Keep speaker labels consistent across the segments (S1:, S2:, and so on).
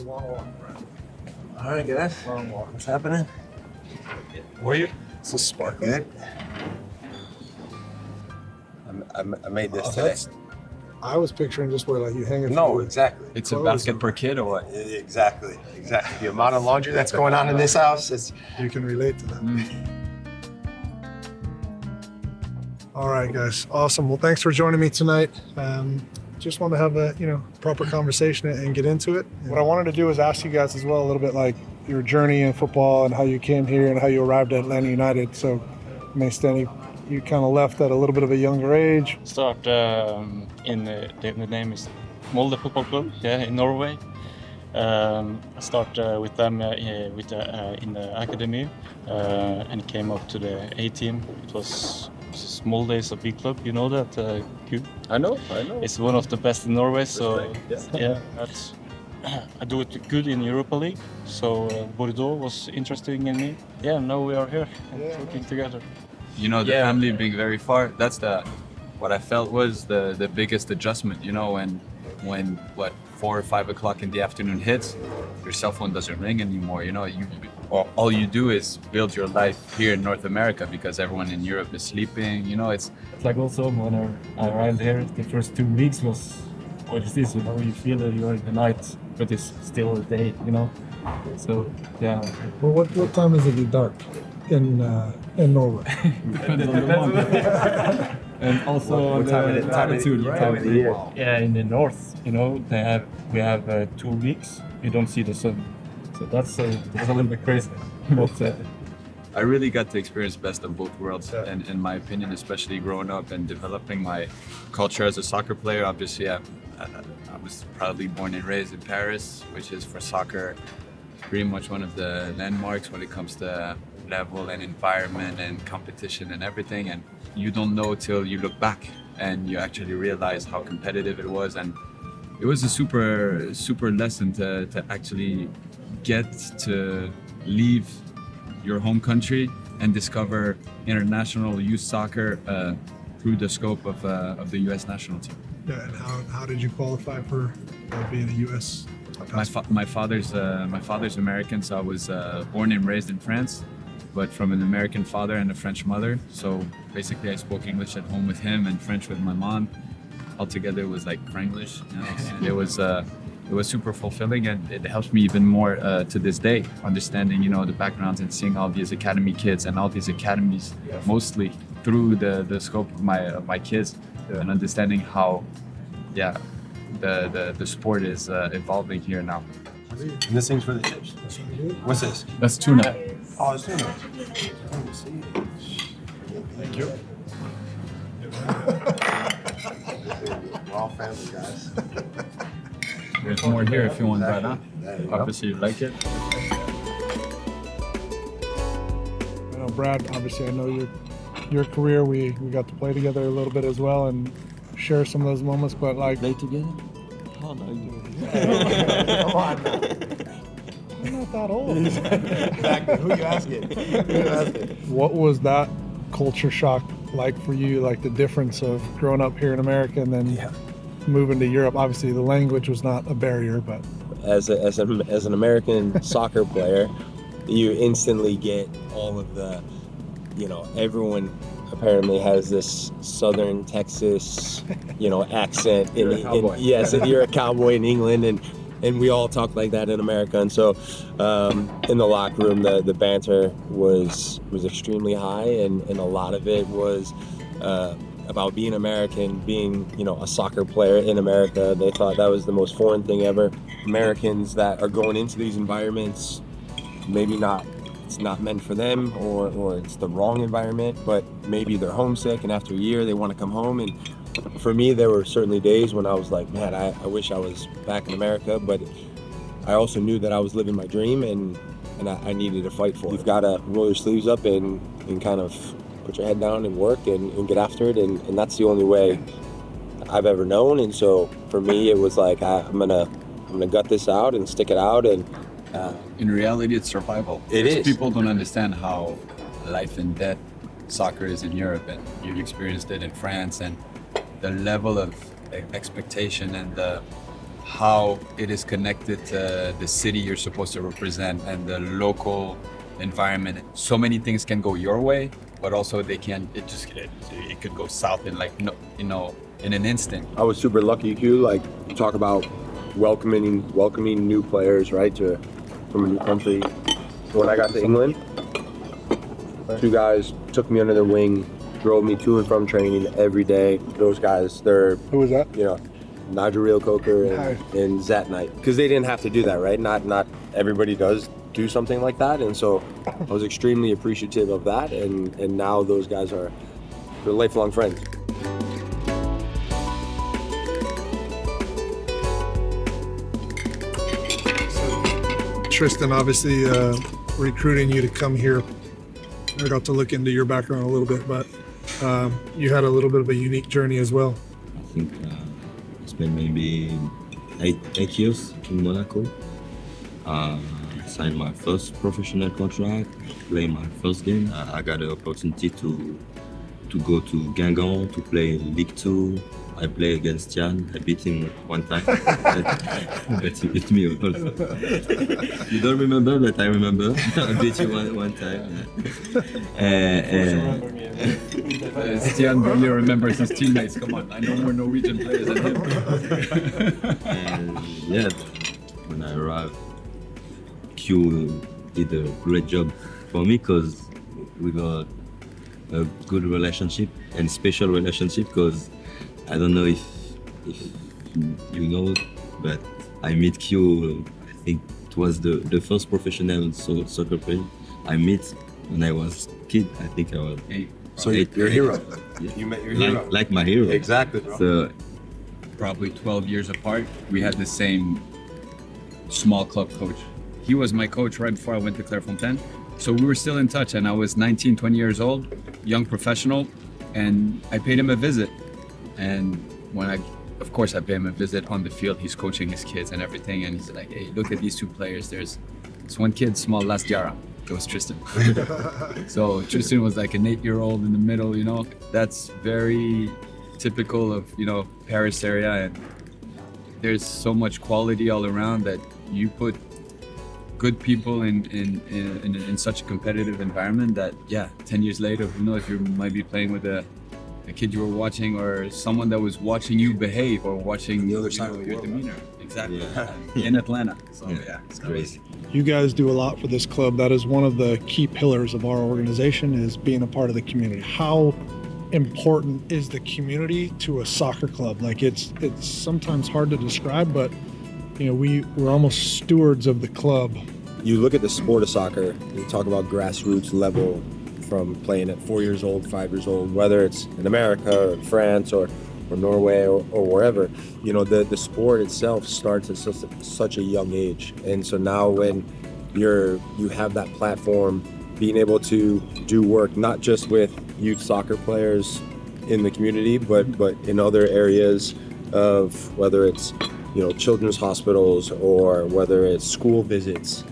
S1: a long walk, Brad.
S2: All right, guys.
S1: Long walk.
S2: What's happening?
S1: Were you? This is sparkling.
S2: Good. I made this today.
S1: I was picturing just where like you hang it.
S2: No, exactly.
S3: It's a basket per kid or what?
S2: Exactly. The amount of laundry that's going on in this house is.
S1: You can relate to that. All right, guys. Awesome. Well, thanks for joining me tonight. Just want to have a proper conversation and get into it. What I wanted to do is ask you guys as well a little bit like your journey in football and how you came here and how you arrived at Atlanta United. So, Stian, you kind of left at a little bit of a younger age.
S4: Start in the name is Molde Football Club, in Norway. I started with them in the academy and came up to the A team. It was Molde is a big club, you know that?
S3: I know.
S4: It's one of the best in Norway, so I do it good in Europa League. So Bordeaux was interesting in me. Yeah, now we are here and working together.
S3: You know, the family being very far, that's what I felt was the biggest adjustment, when 4 or 5 o'clock in the afternoon hits, your cell phone doesn't ring anymore. All you do is build your life here in North America because everyone in Europe is sleeping.
S5: It's like also when I arrived here, the first 2 weeks was, what is this? You feel that you're in the night, but it's still the day, So, yeah.
S1: Well, what time is it dark in Norway?
S5: Depends on the month. And also
S2: what time of the latitude, right? Time of the year.
S5: Yeah, in the north, we have 2 weeks, you don't see the sun. So that's a little bit crazy. But,
S3: I really got to experience best of both worlds, and in my opinion, especially growing up and developing my culture as a soccer player. Obviously, I was proudly born and raised in Paris, which is for soccer pretty much one of the landmarks when it comes to level and environment and competition and everything. And you don't know till you look back and you actually realize how competitive it was. And it was a super lesson to actually get to leave your home country and discover international youth soccer through the scope of the U.S. national team.
S1: Yeah, and how did you qualify for being a U.S.
S3: My father's American, so I was born and raised in France, but from an American father and a French mother. So basically, I spoke English at home with him and French with my mom. Altogether, it was like Franglish. And it was super fulfilling, and it helps me even more to this day, understanding the backgrounds and seeing all these academy kids and all these academies, mostly through the scope of my kids, and understanding how the sport is evolving here now.
S2: And this thing's for the chips. What's this?
S3: That's tuna.
S2: Oh, it's tuna. Thank you. We're all family, guys.
S3: There's more here if you want that, huh? Obviously, you like it.
S1: Brad, obviously, I know your career. We got to play together a little bit as well and share some of those moments. But like,
S4: Play together? How do I do
S1: come on, I'm not that old.
S2: Exactly. Who you asking?
S1: What was that culture shock like for you? Like the difference of growing up here in America and then moving to Europe. Obviously, the language was not a barrier, but
S6: as an American soccer player, you instantly get all of the, everyone apparently has this Southern Texas, accent. Yes, and you're a cowboy in England, and we all talk like that in America. And so, in the locker room, the banter was extremely high, and a lot of it was about being American, being a soccer player in America. They thought that was the most foreign thing ever. Americans that are going into these environments, maybe it's not meant for them, or it's the wrong environment, but maybe they're homesick, and after a year they want to come home. And for me, there were certainly days when I was like, man, I wish I was back in America, but I also knew that I was living my dream, and I needed to fight for it. You've got to roll your sleeves up and kind of put your head down and work and get after it, and that's the only way I've ever known. And so for me, it was like I'm gonna gut this out and stick it out. And
S3: in reality, it's survival.
S6: It is.
S3: People don't understand how life and death soccer is in Europe, and you've experienced it in France, and the level of expectation and the how it is connected to the city you're supposed to represent and the local environment. So many things can go your way, but also it could go south in like, in an instant.
S6: I was super lucky too. Like, you talk about welcoming new players, right, from a new country. When I got to England, 2 guys took me under their wing, drove me to and from training every day. Those guys, they're,
S1: Who was that?
S6: Nigel Coker and Zat Knight, because they didn't have to do that, right? Not everybody does do something like that, and so I was extremely appreciative of that. And now those guys they're lifelong friends.
S1: Tristan, obviously recruiting you to come here. I got to look into your background a little bit, but you had a little bit of a unique journey as well.
S7: I think I spent maybe eight years in Monaco. Signed my first professional contract, played my first game. I got the opportunity to go to Guingamp to play in League 2. I played against Stian. I beat him one time, but he beat me also. You don't remember, but I remember. I beat you one time.
S3: Stian barely remembers his teammates. Come on, I know more Norwegian players than him.
S7: And yeah, when I arrived, Q did a great job for me because we got a good relationship and special relationship, because I don't know if you know, but I met Q. I think it was the first professional soccer player I met when I was a kid. I think I was 8.
S2: So you're a hero.
S7: Yeah.
S2: You met your hero.
S7: Like my hero.
S2: Exactly, bro.
S7: So
S3: Probably 12 years apart. We had the same small club coach. He was my coach right before I went to Clairefontaine. So we were still in touch, and I was 19, 20 years old, young professional, and I paid him a visit. And of course I paid him a visit on the field. He's coaching his kids and everything, and he's like, hey, look at these 2 players. There's this one kid, small last Yara. It was Tristan. So Tristan was like an 8-year-old in the middle, That's very typical of, Paris area, and there's so much quality all around that you put good people in such a competitive environment that, 10 years later, who knows, you might be playing with a kid you were watching, or someone that was watching you behave, or watching
S2: The other side of the
S3: your
S2: world.
S3: demeanor. Exactly.
S7: Yeah.
S3: In Atlanta. So
S7: it's crazy.
S1: You guys do a lot for this club. That is one of the key pillars of our organization, is being a part of the community. How important is the community to a soccer club? Like, it's sometimes hard to describe, but we're almost stewards of the club.
S6: You look at the sport of soccer, you talk about grassroots level, from playing at 4 years old, 5 years old, whether it's in America or in France or Norway or wherever, the sport itself starts at such a young age. And so now when you have that platform, being able to do work not just with youth soccer players in the community, but in other areas of, whether it's children's hospitals or whether it's school visits,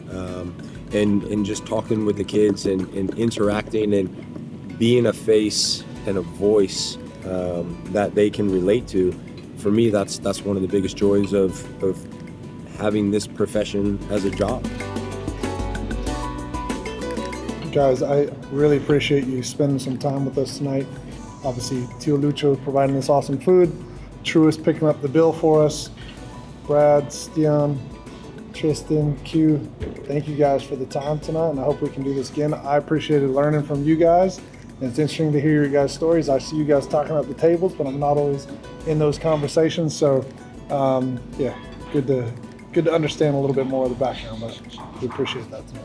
S6: and just talking with the kids and interacting and being a face and a voice that they can relate to. For me, that's one of the biggest joys of having this profession as a job.
S1: Guys, I really appreciate you spending some time with us tonight. Obviously, Tio Lucho providing this awesome food, Truist picking up the bill for us, Brad, Stian, Tristan, Q, thank you guys for the time tonight, and I hope we can do this again. I appreciated learning from you guys, and it's interesting to hear your guys' stories. I see you guys talking at the tables, but I'm not always in those conversations, so good to understand a little bit more of the background, but we appreciate that tonight.